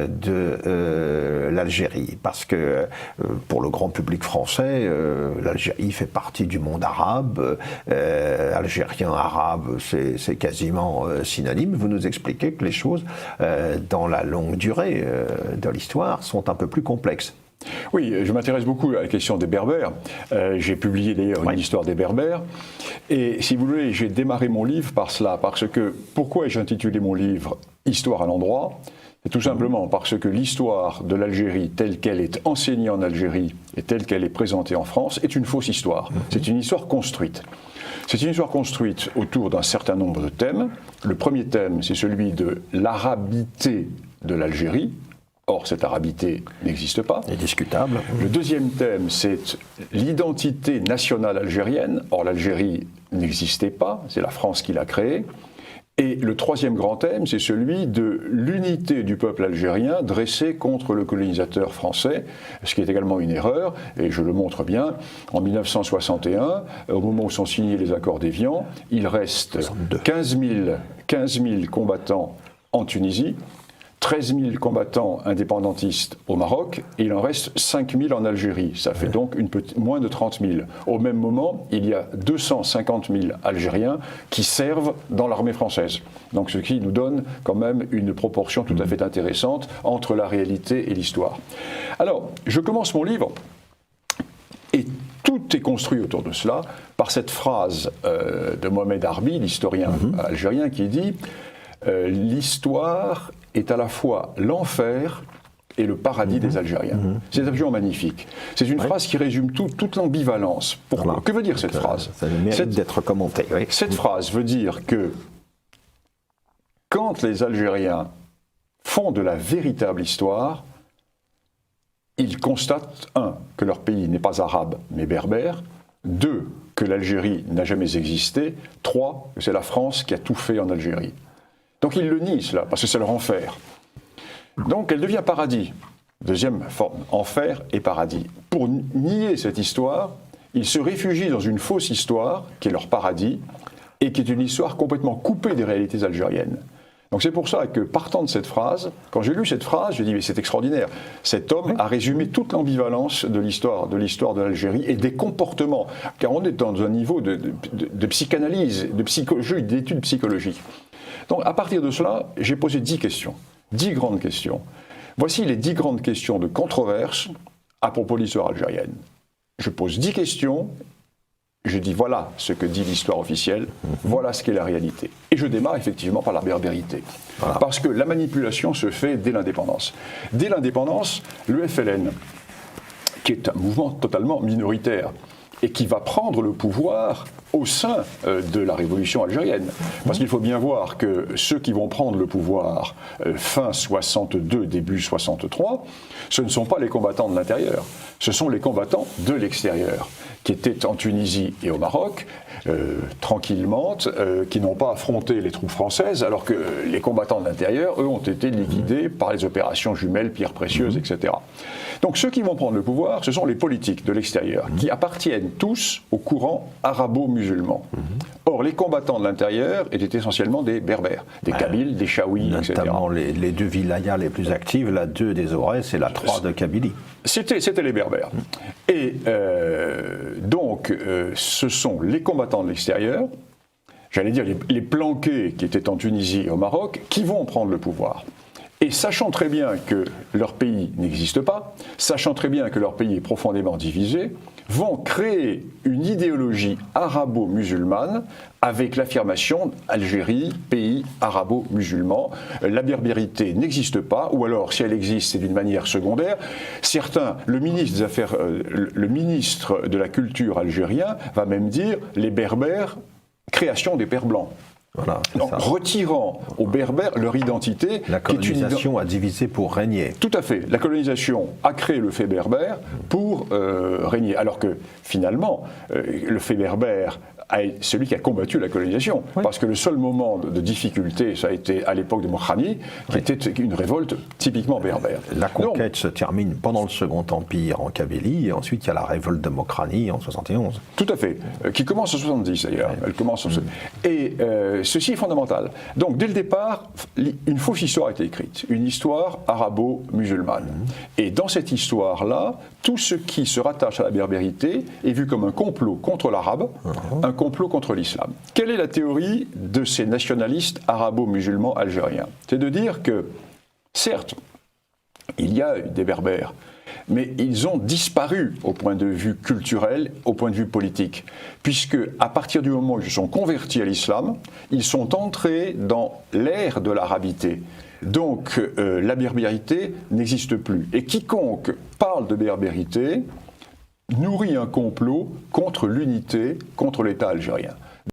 de l'Algérie, parce que pour le grand public français, l'Algérie fait partie du monde arabe, algérien, arabe, c'est quasiment synonyme. Vous nous expliquez que les choses, dans la longue durée de l'histoire, sont un peu plus complexes. Oui, je m'intéresse beaucoup à la question des Berbères. J'ai publié d'ailleurs une histoire des Berbères. Et si vous voulez, j'ai démarré mon livre par cela. Parce que, pourquoi ai-je intitulé mon livre « Histoire à l'endroit » ? C'est tout simplement parce que l'histoire de l'Algérie telle qu'elle est enseignée en Algérie et telle qu'elle est présentée en France est une fausse histoire. C'est une histoire construite. C'est une histoire construite autour d'un certain nombre de thèmes. Le premier thème, c'est celui de l'arabité de l'Algérie. Or, cette arabité n'existe pas. Indiscutable. Le deuxième thème, c'est l'identité nationale algérienne. Or, l'Algérie n'existait pas, c'est la France qui l'a créée. Et le troisième grand thème, c'est celui de l'unité du peuple algérien dressé contre le colonisateur français, ce qui est également une erreur, et je le montre bien. En 1961, au moment où sont signés les accords d'Évian, il reste 15 000 combattants en Tunisie, 13 000 combattants indépendantistes au Maroc, et il en reste 5 000 en Algérie. Ça fait donc moins de 30 000. Au même moment, il y a 250 000 Algériens qui servent dans l'armée française. Donc ce qui nous donne quand même une proportion tout à fait intéressante entre la réalité et l'histoire. Alors, je commence mon livre, et tout est construit autour de cela, par cette phrase de Mohamed Harbi, l'historien algérien, qui dit « L'histoire est à la fois l'enfer et le paradis des Algériens ». C'est absolument magnifique. C'est une phrase qui résume toute l'ambivalence. Pourquoi ? Voilà. Que veut dire cette phrase ? Ça mérite d'être commenté. Oui. Cette phrase veut dire que quand les Algériens font de la véritable histoire, ils constatent, 1, que leur pays n'est pas arabe mais berbère, 2, que l'Algérie n'a jamais existé, 3, que c'est la France qui a tout fait en Algérie. Donc ils le nient cela, parce que c'est leur enfer. Donc elle devient paradis. Deuxième forme, enfer et paradis. Pour nier cette histoire, ils se réfugient dans une fausse histoire, qui est leur paradis, et qui est une histoire complètement coupée des réalités algériennes. Donc c'est pour ça que, partant de cette phrase, quand j'ai lu cette phrase, j'ai dit mais c'est extraordinaire. Cet homme a résumé toute l'ambivalence de l'histoire de l'Algérie et des comportements, car on est dans un niveau de psychanalyse, d'études psychologiques. Donc à partir de cela, j'ai posé 10 questions, 10 grandes questions. Voici les 10 grandes questions de controverse à propos de l'histoire algérienne. Je pose 10 questions, je dis voilà ce que dit l'histoire officielle, voilà ce qu'est la réalité. Et je démarre effectivement par la berbérité. Voilà. Parce que la manipulation se fait dès l'indépendance. Dès l'indépendance, le FLN, qui est un mouvement totalement minoritaire, et qui va prendre le pouvoir au sein de la révolution algérienne. Parce qu'il faut bien voir que ceux qui vont prendre le pouvoir fin 62, début 63, ce ne sont pas les combattants de l'intérieur, ce sont les combattants de l'extérieur, qui étaient en Tunisie et au Maroc, tranquillement, qui n'ont pas affronté les troupes françaises, alors que les combattants de l'intérieur, eux, ont été liquidés par les opérations jumelles, pierres précieuses, etc. Donc ceux qui vont prendre le pouvoir, ce sont les politiques de l'extérieur, qui appartiennent tous au courant arabo-musulman. Or, les combattants de l'intérieur étaient essentiellement des berbères, des kabyles, des chaouis, etc. Notamment les deux wilayas les plus actives, la 2 des Aurès et la 3 de Kabylie. C'était les berbères. Et donc, ce sont les combattants de l'extérieur, j'allais dire les planqués qui étaient en Tunisie et au Maroc, qui vont prendre le pouvoir. Et sachant très bien que leur pays n'existe pas, sachant très bien que leur pays est profondément divisé, vont créer une idéologie arabo-musulmane avec l'affirmation Algérie, pays arabo-musulman. La berbérité n'existe pas, ou alors si elle existe, c'est d'une manière secondaire. Certains, le ministre de la culture algérien va même dire les berbères, création des pères blancs. Voilà, donc, retirant aux Berbères leur identité. La colonisation a divisé pour régner. Tout à fait. La colonisation a créé le fait berbère pour régner. Alors que finalement, le fait berbère celui qui a combattu la colonisation. Oui. Parce que le seul moment de difficulté, ça a été à l'époque de Mokhrani, qui était une révolte typiquement berbère. La conquête se termine pendant le Second Empire en Kabylie, et ensuite il y a la révolte de Mokhrani en 71. Tout à fait, qui commence en 70 d'ailleurs. Elle commence en... Et ceci est fondamental. Donc dès le départ, une fausse histoire a été écrite, une histoire arabo-musulmane. Et dans cette histoire-là, tout ce qui se rattache à la berbérité est vu comme un complot contre l'arabe, un complot contre l'islam. Quelle est la théorie de ces nationalistes arabo-musulmans algériens? C'est de dire que, certes, il y a des berbères, mais ils ont disparu au point de vue culturel, au point de vue politique, puisque à partir du moment où ils se sont convertis à l'islam, ils sont entrés dans l'ère de l'arabité. Donc la berbérité n'existe plus. Et quiconque parle de berbérité nourrit un complot contre l'unité, contre l'État algérien.